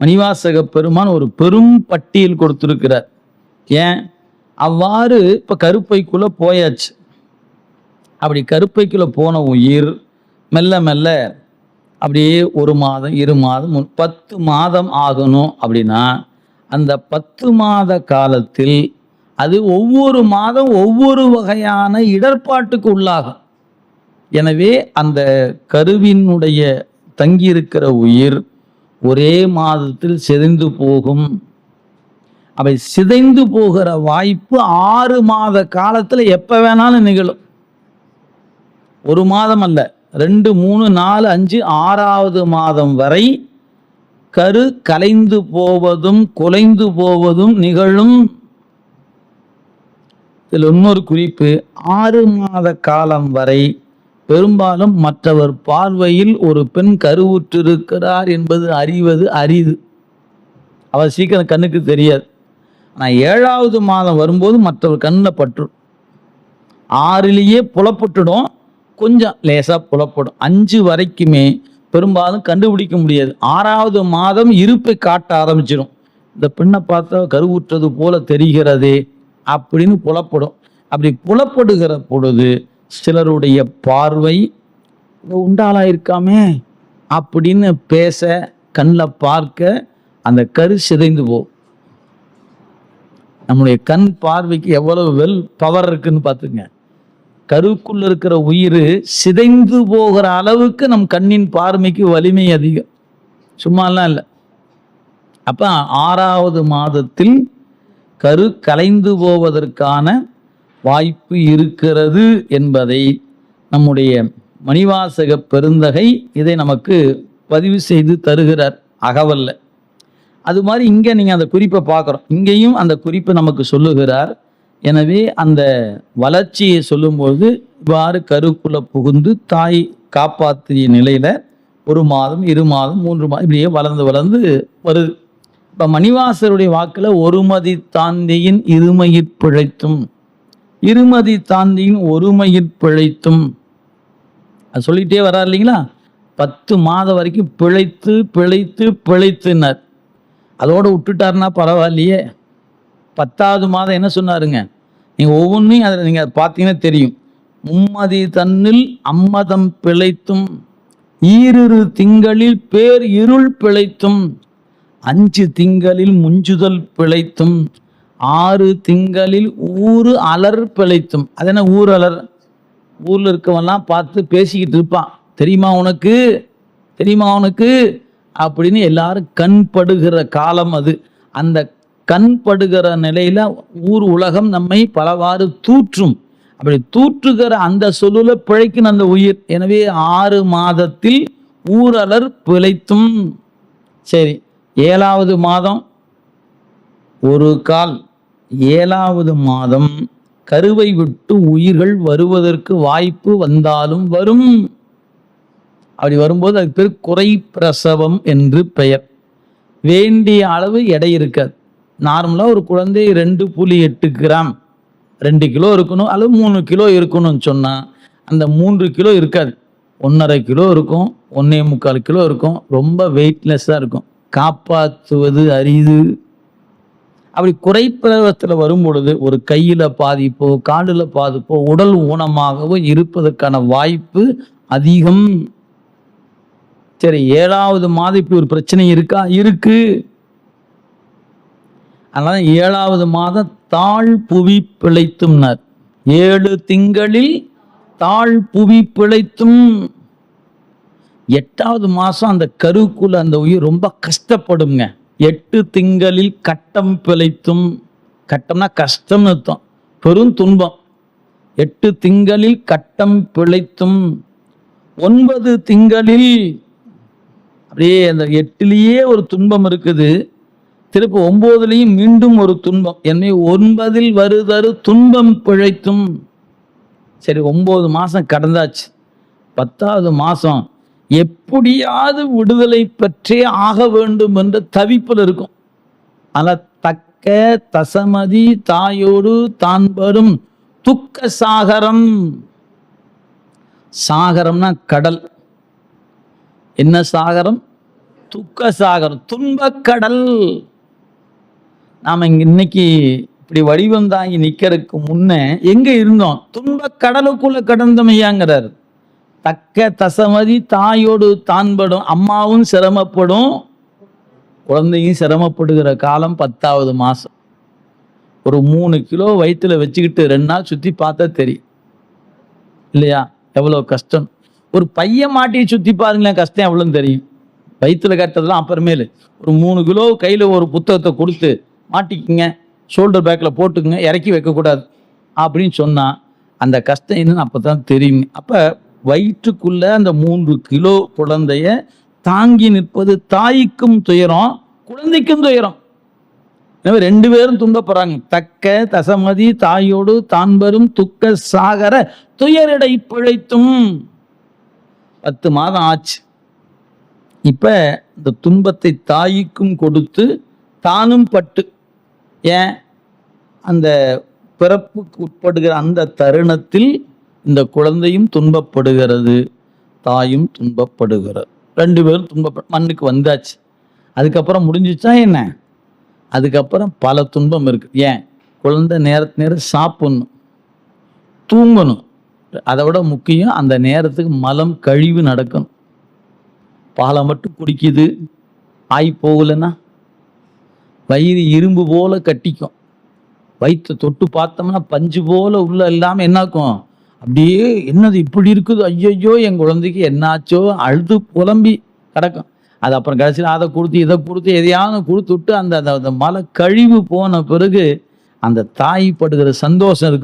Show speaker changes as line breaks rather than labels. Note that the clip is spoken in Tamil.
மணிவாசக பெருமான் ஒரு பெரும் பட்டியல் கொடுத்திருக்கிறார். ஏன் அவ்வாறு இப்ப கருப்பைக்குள்ள போயாச்சு. அப்படி கருப்பைக்குள்ள போன உயிர் மெல்ல மெல்ல அப்படியே 1 மாதம் 2 மாதம் 10 மாதம் ஆகணும். அப்படின்னா அந்த 10 மாத காலத்தில் அது ஒவ்வொரு மாதம் ஒவ்வொரு வகையான இடர்பாட்டுக்கு உள்ளாகும். எனவே அந்த கருவினுடைய தங்கியிருக்கிற உயிர் ஒரே மாதத்தில் சிதைந்து போகும். அவை சிதைந்து போகிற வாய்ப்பு 6 மாத காலத்துல எப்ப வேணாலும் நிகழும். 1 மாதம் அல்ல, 2, 3, 4, 5, 6வது மாதம் வரை கரு கலைந்து போவதும் குலைந்து போவதும் நிகழும். இதில் இன்னொரு குறிப்பு, 6 மாத காலம் வரை பெரும்பாலும் மற்றவர் பார்வையில் ஒரு பெண் கருவுற்றிருக்கிறார் என்பது அறிவது அரிது. அவர் சீக்கிரம் கண்ணுக்கு தெரியாது. ஆனால் 7வது மாதம் வரும்போது மற்றவர் கண்ணில் பற்றும். 6லேயே புலப்பட்டுடும், கொஞ்சம் லேசாக புலப்படும். 5 வரைக்குமே பெரும்பாலும் கண்டுபிடிக்க முடியாது. 6வது மாதம் இருப்பை காட்ட ஆரம்பிச்சிடும். இந்த பெண்ணை பார்த்தா கருவுற்றது போல தெரிகிறதே அப்படின்னு புலப்படும். அப்படி புலப்படுகிற பொழுது சிலருடைய பார்வை உண்டாலாயிருக்காமே அப்படின்னு பேச, கண்ணில் பார்க்க அந்த கரு சிதைந்து போகும். நம்முடைய கண் பார்வைக்கு எவ்வளவு பவர் இருக்குன்னு பார்த்துங்க. கருக்குள்ள இருக்கிற உயிர் சிதைந்து போகிற அளவுக்கு நம் கண்ணின் பார்வைக்கு வலிமை அதிகம், சும்மாலாம் இல்லை. அப்ப 6வது மாதத்தில் கரு கலைந்து போவதற்கான வாய்ப்பு இருக்கிறது என்பதை நம்முடைய மணிவாசக பெருந்தகை இதை நமக்கு பதிவு செய்து தருகிறார் அகவல்ல. அது மாதிரி இங்கே நீங்கள் அந்த குறிப்பை பார்க்குறோம். இங்கேயும் அந்த குறிப்பை நமக்கு சொல்லுகிறார். எனவே அந்த வளர்ச்சியை சொல்லும்போது இவ்வாறு கருக்குள்ள புகுந்து தாய் காப்பாற்றிய நிலையில் 1 மாதம் 2 மாதம் 3 மாதம் இப்படியே வளர்ந்து வளர்ந்து வருது. இப்போ மணிவாசருடைய வாக்கில் ஒருமதி தாந்தியின் இருமையிற் பிழைத்தும், இருமதி தாந்தியின் ஒருமையிற் பிழைத்தும் அது சொல்லிகிட்டே வர்றார் இல்லைங்களா. 10 மாதம் வரைக்கும் பிழைத்து பிழைத்து பிழைத்துனார். அதோடு விட்டுட்டாருன்னா பரவாயில்லையே. 10வது மாதம் என்ன சொன்னாருங்க, நீங்கள் ஒவ்வொன்றையும் அதில் நீங்கள் பார்த்தீங்கன்னா தெரியும். மும்மதி தன்னில் அம்மதம் பிழைத்தும், 2 திங்களில் பேர் இருள் பிழைத்தும், 5 திங்களில் முஞ்சுதல் பிழைத்தும், 6 திங்களில் ஊறு அலர் பிழைத்தும். அது என்ன ஊர் அலர்? ஊரில் இருக்கவெல்லாம் பார்த்து பேசிக்கிட்டு இருப்பான், தெரியுமா உனக்கு, தெரியுமா உனக்கு அப்படின்னு எல்லாரும் கண்படுகிற காலம் அது. அந்த கண்படுகிற நிலையில ஊர் உலகம் நம்மை பலவாறு தூற்றும். அப்படி தூற்றுகிற அந்த சொல்லுல பிழைக்கும் அந்த உயிர். எனவே 6 மாதத்தில் ஊரலர் பிழைத்தும். சரி, 7வது மாதம் ஒரு கால், 7வது மாதம் கருவை விட்டு உயிர்கள் வருவதற்கு வாய்ப்பு வந்தாலும் வரும். அப்படி வரும்போது அதுக்கு பேர் குறை பிரசவம் என்று பெயர். வேண்டிய அளவு எடை இருக்காது. நார்மலாக ஒரு குழந்தை 2.8 கிராம் 2 கிலோ இருக்கணும் அல்லது 3 கிலோ இருக்கணும்னு சொன்னால் அந்த 3 கிலோ இருக்காது. 1.5 கிலோ இருக்கும், 1.25 கிலோ இருக்கும். ரொம்ப வெயிட்லெஸ்ஸாக இருக்கும். காப்பாற்றுவது அரிது. அப்படி குறைப்பிரவத்தில் வரும் பொழுது ஒரு கையில் பாதிப்போ காலில் பாதிப்போ உடல் ஊனமாகவோ இருப்பதற்கான வாய்ப்பு அதிகம். சரி, 7வது மாதம் இப்படி ஒரு பிரச்சனை இருக்கா? இருக்கு. அதனால 7வது மாதம் தாழ் புவி பிழைத்தும்னார். 7 திங்களில் தாழ் புவி பிழைத்தும். 8வது மாதம் அந்த கருக்குள்ள அந்த உயிர் ரொம்ப கஷ்டப்படுங்க. 8 திங்களில் கட்டம் பிழைத்தும். கட்டம்னா கஷ்டம்னு அர்த்தம், பெரும் துன்பம். 8 திங்களில் கட்டம் பிழைத்தும். 9 திங்களில் அப்படியே அந்த 8லேயே ஒரு துன்பம் இருக்குது, திருப்பி 9லையும் மீண்டும் ஒரு துன்பம். எனவே 9ல் வருதரு துன்பம் பிழைத்தும். சரி, 9 மாதம் கடந்தாச்சு. 10வது மாதம் எப்படியாவது விடுதலை பெற்றே ஆக வேண்டும் என்ற தவிப்பில் இருக்கும். ஆனால் தக்க தசமதி தாயோடு தான் வரும் துக்க சாகரம். சாகரம்னா கடல். என்ன சாகரம்? துக்க சாகரம், துன்பக்கடல். நாம இன்னைக்கு இப்படி வடிவம் தாங்கி நிக்கிறதுக்கு முன்ன எங்க இருந்தோம்? துன்பக்கடலுக்குள்ள கடந்தமையாங்கிறார். தக்க தசமதி தாயோடு தான்படும், அம்மாவும் சிரமப்படும், குழந்தையும் சிரமப்படுகிற காலம் 10வது மாசம். ஒரு 3 கிலோ வயிற்றுல வச்சுக்கிட்டு 2 நாள் சுற்றி பார்த்தா தெரியும் இல்லையா எவ்வளோ கஷ்டம். ஒரு பையன் மாட்டி சுற்றி பாருங்களேன், கஷ்டம் எவ்வளோன்னு தெரியும். வயிற்றுல கட்டுறதுலாம் அப்புறமேலு. ஒரு 3 கிலோ கையில் ஒரு புத்தகத்தை கொடுத்து மாட்டிக்குங்க, ஷோல்டர் பேக்கில் போட்டுக்குங்க, இறக்கி வைக்கக்கூடாது அப்படின்னு சொன்னால் அந்த கஷ்டம் என்னன்னு அப்போ தான் தெரியும். அப்போ வயிற்றுக்குள்ள அந்த 3 கிலோ குழந்தைய தாங்கி நிற்பது தாய்க்கும் துயரம், குழந்தைக்கும் துயரம். எனவே 2 பேரும் துன்பப்படுறாங்க. தக்க தசமதி தாயோடு தான்பெரும் துக்க சாகர துயரிடை பிழைத்தும். 10 மாதம் ஆச்சு. இப்ப இந்த துன்பத்தை தாய்க்கும் கொடுத்து தானும் பட்டு, ஏன் அந்த பிறப்புக்கு உட்படுகிற அந்த தருணத்தில் இந்த குழந்தையும் துன்பப்படுகிறது, தாயும் துன்பப்படுகிறது. 2 பேரும் மண்ணுக்கு வந்தாச்சு. அதுக்கப்புறம் முடிஞ்சிச்சா என்ன? அதுக்கப்புறம் பல துன்பம் இருக்கு. ஏன்? குழந்தை நேரத்து நேரம் சாப்பிடணும், தூங்கணும். அதை விட முக்கியம் அந்த நேரத்துக்கு மலம் கழிவு நடக்கணும். பாலை மட்டும் குடிக்குது, ஆய் போகலன்னா வயிறு இரும்பு போல கட்டிக்கும். வயிற்று தொட்டு பார்த்தோம்னா பஞ்சு போல உள்ள இல்லாமல் என்னாக்கும், அப்படியே என்னது இப்படி இருக்குது, ஐயோ என் குழந்தைக்கு என்னாச்சோ அழுது புலம்பி கிடக்கும். அது அப்புறம் கடைசியில் அதை கொடுத்து இதை கொடுத்து எதையாவது கொடுத்து விட்டு அந்த மலை கழிவு போன பிறகு அந்த தாய் படுகிற சந்தோஷம் இருக்கு.